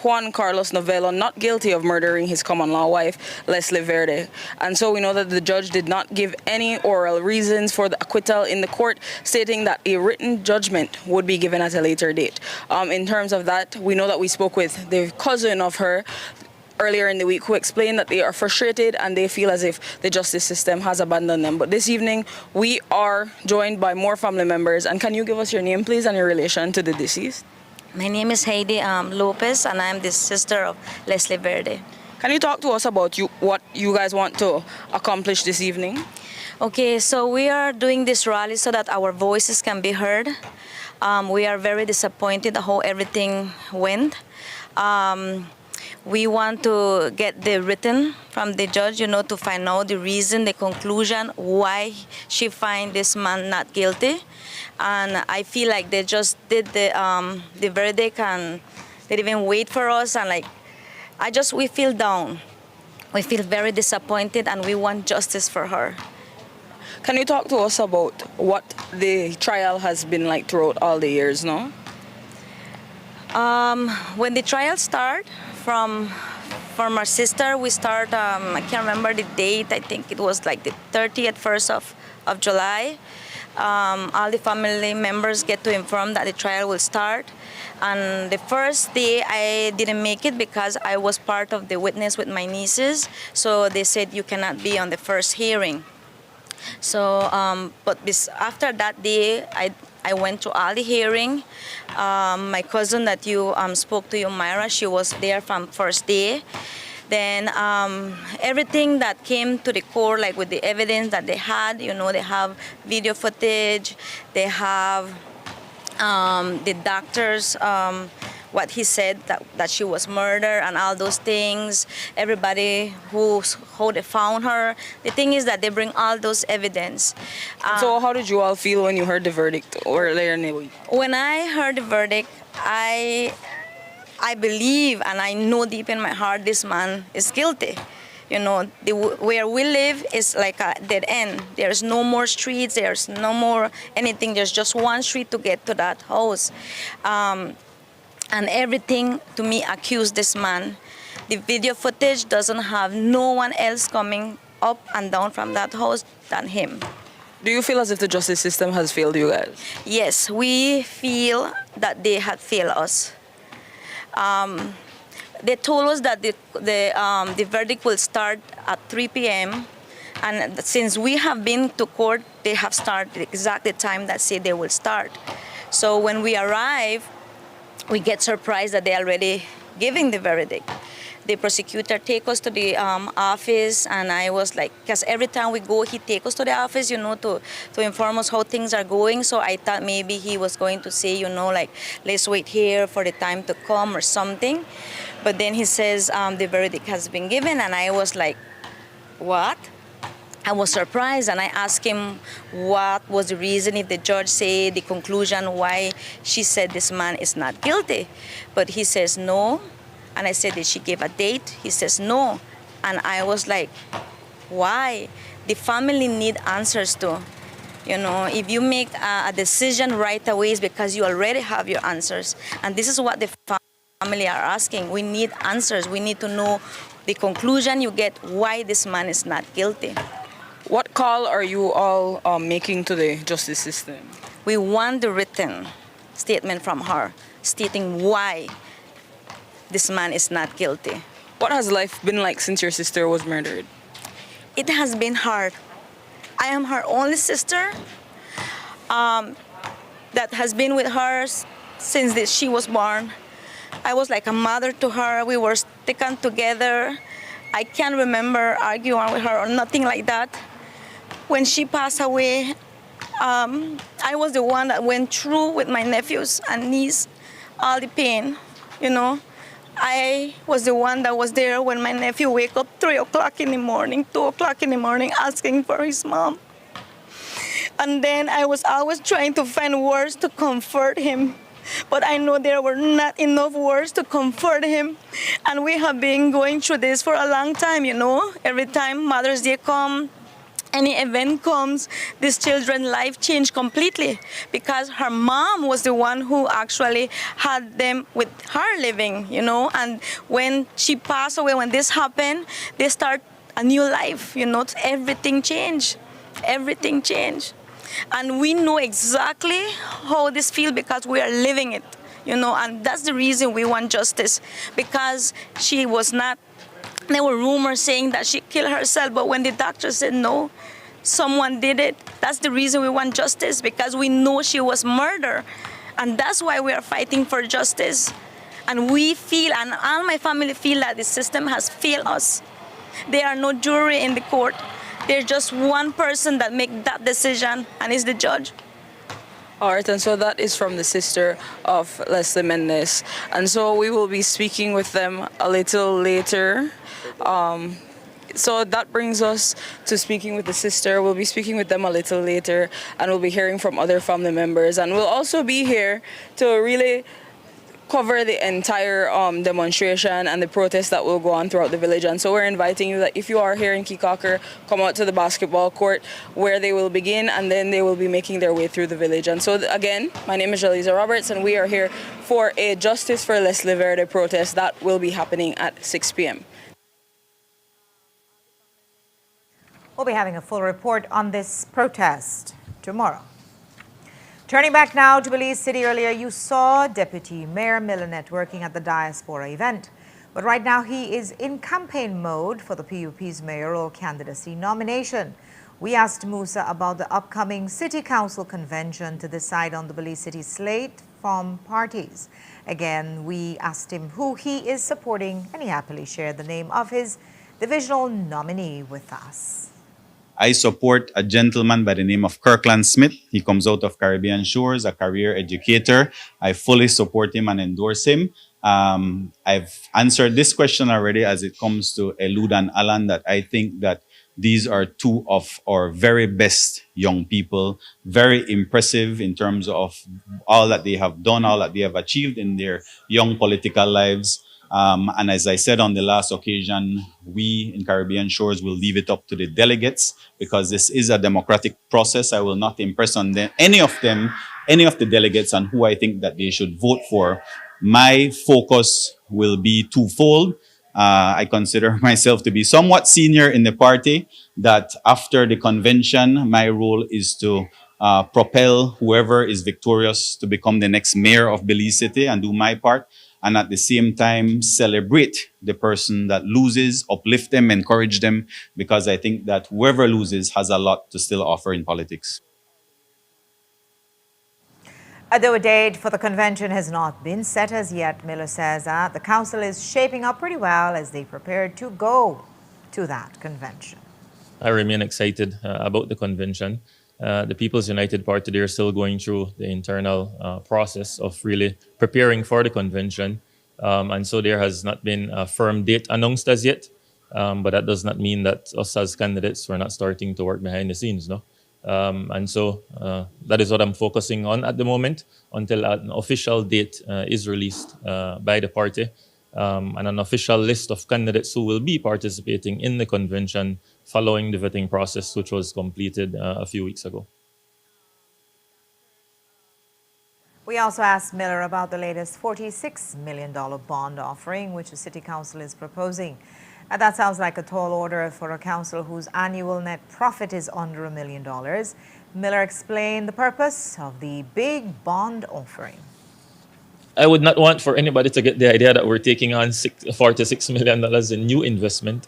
Speaker 6: Juan Carlos Novello not guilty of murdering his common-law wife, Leslie Verde. And so we know that the judge did not give any oral reasons for the acquittal in the court, stating that a written judgment would be given at a later date. In terms of that, we know that we spoke with the cousin of her earlier in the week, who explained that they are frustrated and they feel as if the justice system has abandoned them. But this evening, we are joined by more family members. And can you give us your name, please, and your relation to the deceased?
Speaker 22: My name is Heidi Lopez, and I'm the sister of Leslie Verde.
Speaker 6: Can you talk to us about what you guys want to accomplish this evening?
Speaker 22: Okay, so we are doing this rally so that our voices can be heard. We are very disappointed how everything went. We want to get the written from the judge, to find out the reason, the conclusion, why she find this man not guilty. And I feel like they just did the verdict and they didn't even wait for us. And we feel down. We feel very disappointed and we want justice for her.
Speaker 6: Can you talk to us about what the trial has been like throughout all the years, no?
Speaker 22: When the trial started, from our sister, we start, I can't remember the date, I think it was like the 1st of July. All the family members get to inform that the trial will start. And the first day I didn't make it because I was part of the witness with my nieces. So they said you cannot be on the first hearing. So, after that day, I went to all the hearing. My cousin that you spoke to, you, Myra, she was there from first day. Then everything that came to the court, like with the evidence that they had, they have video footage, they have the doctors, what he said, that she was murdered and all those things, everybody how they found her. The thing is that they bring all those evidence.
Speaker 6: So how did you all feel when you heard the verdict earlier in the week?
Speaker 22: When I heard the verdict, I believe and I know deep in my heart this man is guilty. Where we live is like a dead end. There's no more streets, there's no more anything. There's just one street to get to that house. And everything to me accused this man. The video footage doesn't have no one else coming up and down from that house than him.
Speaker 6: Do you feel as if the justice system has failed you guys?
Speaker 22: Yes, we feel that they had failed us. They told us that the verdict will start at 3 p.m. And since we have been to court, they have started exactly the time that say they will start. So when we arrive, we get surprised that they're already giving the verdict. The prosecutor take us to the office, and I was like, because every time we go, he take us to the office, to inform us how things are going. So I thought maybe he was going to say, let's wait here for the time to come or something. But then he says the verdict has been given, and I was like, what? I was surprised, and I asked him what was the reason if the judge said the conclusion why she said this man is not guilty. But he says no. And I said, did she give a date? He says, no. And I was like, why? The family need answers too. You know, if you make a decision right away, it's because you already have your answers. And this is what the family are asking. We need answers. We need to know the conclusion you get why this man is not guilty.
Speaker 6: What call are you all making to the justice system?
Speaker 22: We want the written statement from her stating why this man is not guilty.
Speaker 6: What has life been like since your sister was murdered?
Speaker 22: It has been hard. I am her only sister that has been with her since she was born. I was like a mother to her. We were sticking together. I can't remember arguing with her or nothing like that. When she passed away, I was the one that went through with my nephews and niece all the pain, you know. I was the one that was there when my nephew wake up 3 o'clock in the morning, 2 o'clock in the morning, asking for his mom. And then I was always trying to find words to comfort him. But I know there were not enough words to comfort him. And we have been going through this for a long time, you know. Every time Mother's Day comes, any event comes, this children's life changed completely because her mom was the one who actually had them with her living, you know. And when she passed away, when this happened, they start a new life, you know. Everything changed. Everything changed. And we know exactly how this feels because we are living it, you know. And that's the reason we want justice, because she was not. There were rumors saying that she killed herself, but when the doctor said no, someone did it. That's the reason we want justice, because we know she was murdered. And that's why we are fighting for justice. And we feel, and all my family feel, that the system has failed us. There are no jury in the court. There's just one person that makes that decision, and it's the judge.
Speaker 6: All right, and so that is from the sister of Leslie Mendez. And so we will be speaking with them a little later. So that brings us to speaking with the sister. We'll be speaking with them a little later, and we'll be hearing from other family members. And we'll also be here to really cover the entire demonstration and the protest that will go on throughout the village. And so we're inviting you that if you are here in Keycocker, come out to the basketball court where they will begin, and then they will be making their way through the village. And so again, my name is Jaliza Roberts, and we are here for a Justice for Leslie Verde protest that will be happening at 6 p.m.
Speaker 1: We'll be having a full report on this protest tomorrow. Turning back now to Belize City, earlier you saw Deputy Mayor Millenette working at the Diaspora event. But right now he is in campaign mode for the PUP's mayoral candidacy nomination. We asked Musa about the upcoming City Council convention to decide on the Belize City slate from parties. Again, we asked him who he is supporting, and he happily shared the name of his divisional nominee with us.
Speaker 12: I support a gentleman by the name of Kirkland Smith. He comes out of Caribbean Shores, a career educator. I fully support him and endorse him. I've answered this question already as it comes to Elud and Alan, that I think that these are two of our very best young people, very impressive in terms of all that they have done, all that they have achieved in their young political lives. And as I said on the last occasion, we in Caribbean Shores will leave it up to the delegates, because this is a democratic process. I will not impress on them, any of the delegates, on who I think that they should vote for. My focus will be twofold. I consider myself to be somewhat senior in the party, that after the convention, my role is to propel whoever is victorious to become the next mayor of Belize City and do my part. And at the same time, celebrate the person that loses, uplift them, encourage them, because I think that whoever loses has a lot to still offer in politics.
Speaker 1: Though a date for the convention has not been set as yet, Miller says the council is shaping up pretty well as they prepare to go to that convention.
Speaker 16: I remain excited about the convention. The People's United Party, they're still going through the internal process of really preparing for the convention. And so there has not been a firm date announced as yet. But that does not mean that us as candidates, we're not starting to work behind the scenes, no? And so that is what I'm focusing on at the moment until an official date is released by the party. and an official list of candidates who will be participating in the convention following the vetting process, which was completed a few weeks ago.
Speaker 1: We also asked Miller about the latest $46 million bond offering, which the City Council is proposing. That sounds like a tall order for a council whose annual net profit is under $1 million. Miller explained the purpose of the big bond offering.
Speaker 16: I would not want for anybody to get the idea that we're taking on $46 million in new investment.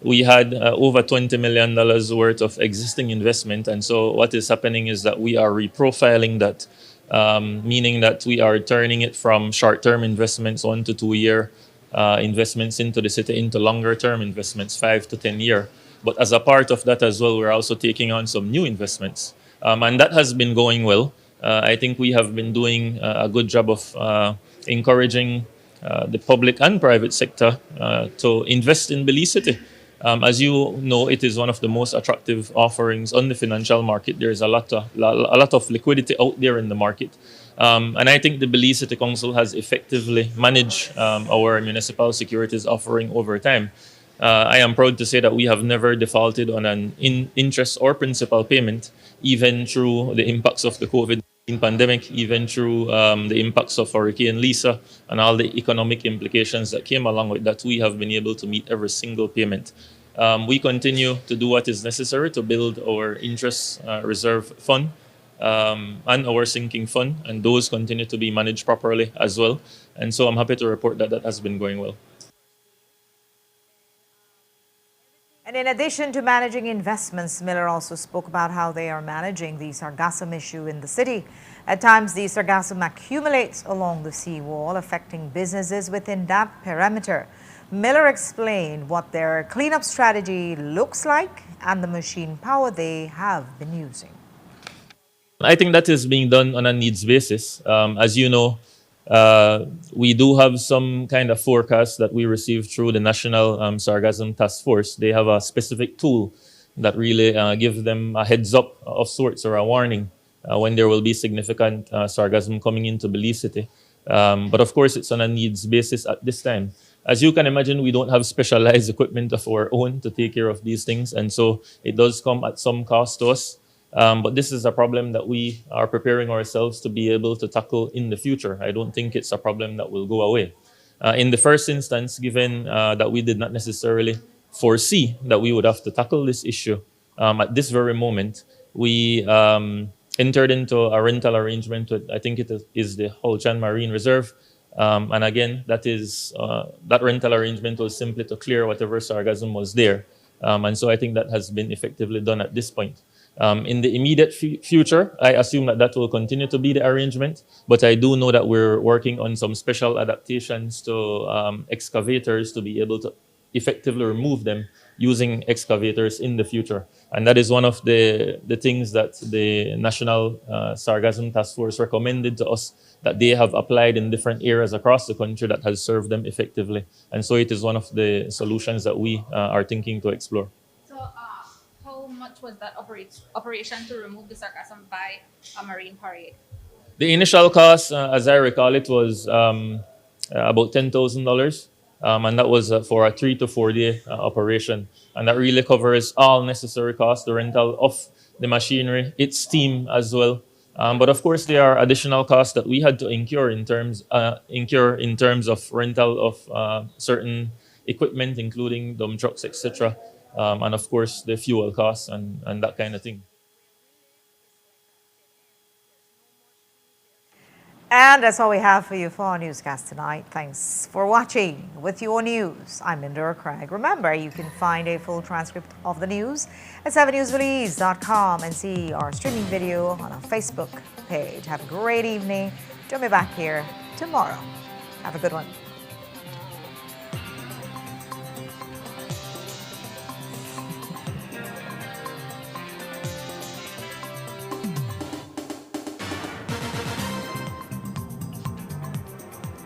Speaker 16: We had over $20 million worth of existing investment. And so what is happening is that we are reprofiling that, meaning that we are turning it from short-term investments, 1 to 2 year investments into the city, into longer-term investments, 5 to 10 year. But as a part of that as well, we're also taking on some new investments. And that has been going well. I think we have been doing a good job of encouraging the public and private sector to invest in Belize City. As you know, it is one of the most attractive offerings on the financial market. There is a lot of liquidity out there in the market. And I think the Belize City Council has effectively managed our municipal securities offering over time. I am proud to say that we have never defaulted on an interest or principal payment, even through the impacts of the COVID-19 pandemic, even through the impacts of Hurricane Lisa and all the economic implications that came along with that. We have been able to meet every single payment. We continue to do what is necessary to build our interest reserve fund and our sinking fund, and those continue to be managed properly as well. And so I'm happy to report that that has been going well.
Speaker 1: And in addition to managing investments, Miller also spoke about how they are managing the sargassum issue in the city. At times, the sargassum accumulates along the seawall, affecting businesses within that perimeter. Miller explained what their cleanup strategy looks like and the machine power they have been using.
Speaker 16: I think that is being done on a needs basis. As you know, we do have some kind of forecast that we receive through the National Sargassum Task Force. They have a specific tool that really gives them a heads up of sorts or a warning when there will be significant sargassum coming into Belize City. But of course, it's on a needs basis at this time. As you can imagine, we don't have specialized equipment of our own to take care of these things. And so it does come at some cost to us. But this is a problem that we are preparing ourselves to be able to tackle in the future. I don't think it's a problem that will go away. In the first instance, given that we did not necessarily foresee that we would have to tackle this issue, at this very moment, we entered into a rental arrangement with, I think it is the Holchan Marine Reserve. And again, that rental arrangement was simply to clear whatever sargassum was there. And so I think that has been effectively done at this point. In the immediate future, I assume that will continue to be the arrangement, but I do know that we're working on some special adaptations to excavators to be able to effectively remove them using excavators in the future. And that is one of the things that the National Sargassum Task Force recommended to us, that they have applied in different areas across the country that has served them effectively. And so it is one of the solutions that we are thinking to explore.
Speaker 21: How much was that operation to remove the sargassum by a marine parade?
Speaker 16: The initial cost, as I recall, it was about $10,000. And that was for a 3 to 4 day operation. And that really covers all necessary costs, the rental of the machinery, its team as well. But of course, there are additional costs that we had to incur in terms of rental of certain equipment, including dump trucks, etc. And of course, the fuel costs and that kind of thing.
Speaker 1: And that's all we have for you for our newscast tonight. Thanks for watching. With your news, I'm Indira Craig. Remember, you can find a full transcript of the news at 7newsbelize.com and see our streaming video on our Facebook page. Have a great evening. Join me back here tomorrow. Have a good one.